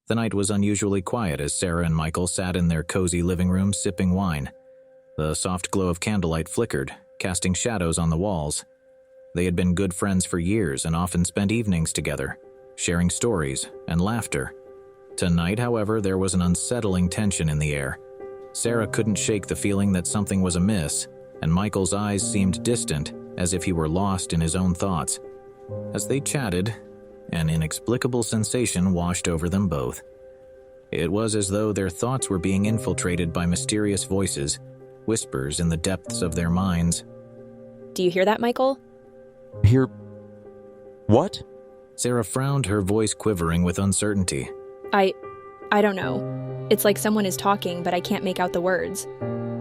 The night was unusually quiet as Sarah and Michael sat in their cozy living room sipping wine. The soft glow of candlelight flickered, casting shadows on the walls. They had been good friends for years and often spent evenings together, sharing stories and laughter. Tonight, however, there was an unsettling tension in the air. Sarah couldn't shake the feeling that something was amiss, and Michael's eyes seemed distant, as if he were lost in his own thoughts. As they chatted, an inexplicable sensation washed over them both. It was as though their thoughts were being infiltrated by mysterious voices, whispers in the depths of their minds. Do you hear that, Michael? Hear... what? Sarah frowned, her voice quivering with uncertainty. I don't know. It's like someone is talking, but I can't make out the words.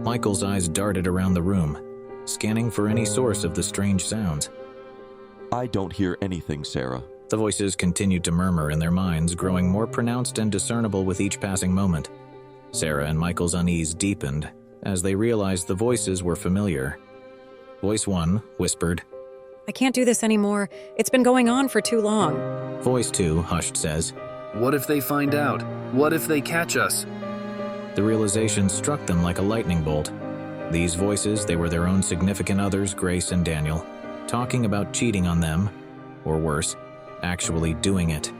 Michael's eyes darted around the room, scanning for any source of the strange sounds. I don't hear anything, Sarah. The voices continued to murmur in their minds, growing more pronounced and discernible with each passing moment. Sarah and Michael's unease deepened as they realized the voices were familiar. Voice 1 whispered, I can't do this anymore. It's been going on for too long. Voice 2, hushed, says, What if they find out? What if they catch us? The realization struck them like a lightning bolt. These voices, they were their own significant others, Grace and Daniel, talking about cheating on them, or worse, actually doing it.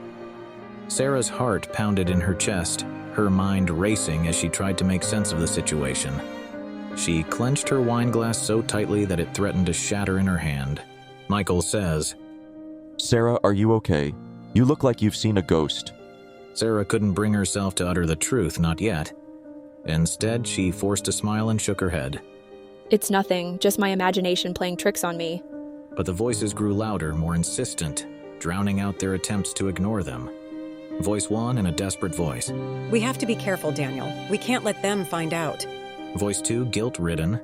Sarah's heart pounded in her chest, her mind racing as she tried to make sense of the situation. She clenched her wine glass so tightly that it threatened to shatter in her hand. Michael says, Sarah, are you okay? You look like you've seen a ghost. Sarah couldn't bring herself to utter the truth, not yet. Instead, she forced a smile and shook her head. It's nothing, just my imagination playing tricks on me. But the voices grew louder, more insistent, drowning out their attempts to ignore them. Voice 1 in a desperate voice. We have to be careful, Daniel. We can't let them find out. Voice 2, guilt-ridden.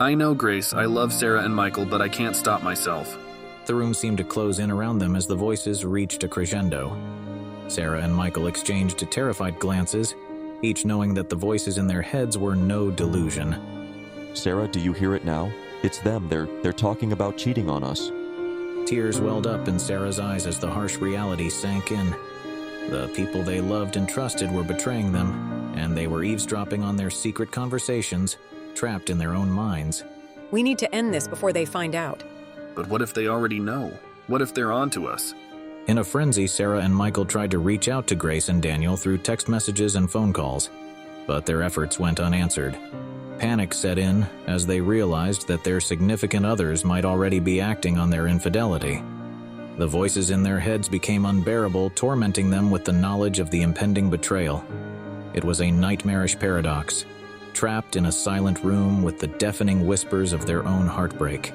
I know, Grace, I love Sarah and Michael, but I can't stop myself. The room seemed to close in around them as the voices reached a crescendo. Sarah and Michael exchanged terrified glances, each knowing that the voices in their heads were no delusion. Sarah, do you hear it now? It's them. They're talking about cheating on us. Tears welled up in Sarah's eyes as the harsh reality sank in. The people they loved and trusted were betraying them, and they were eavesdropping on their secret conversations, trapped in their own minds. We need to end this before they find out. But what if they already know? What if they're onto us? In a frenzy, Sarah and Michael tried to reach out to Grace and Daniel through text messages and phone calls, but their efforts went unanswered. Panic set in as they realized that their significant others might already be acting on their infidelity. The voices in their heads became unbearable, tormenting them with the knowledge of the impending betrayal. It was a nightmarish paradox, trapped in a silent room with the deafening whispers of their own heartbreak.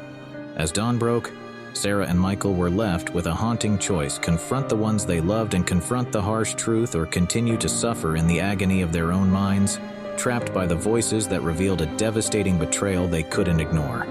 As dawn broke, Sarah and Michael were left with a haunting choice: confront the ones they loved and confront the harsh truth, or continue to suffer in the agony of their own minds, trapped by the voices that revealed a devastating betrayal they couldn't ignore.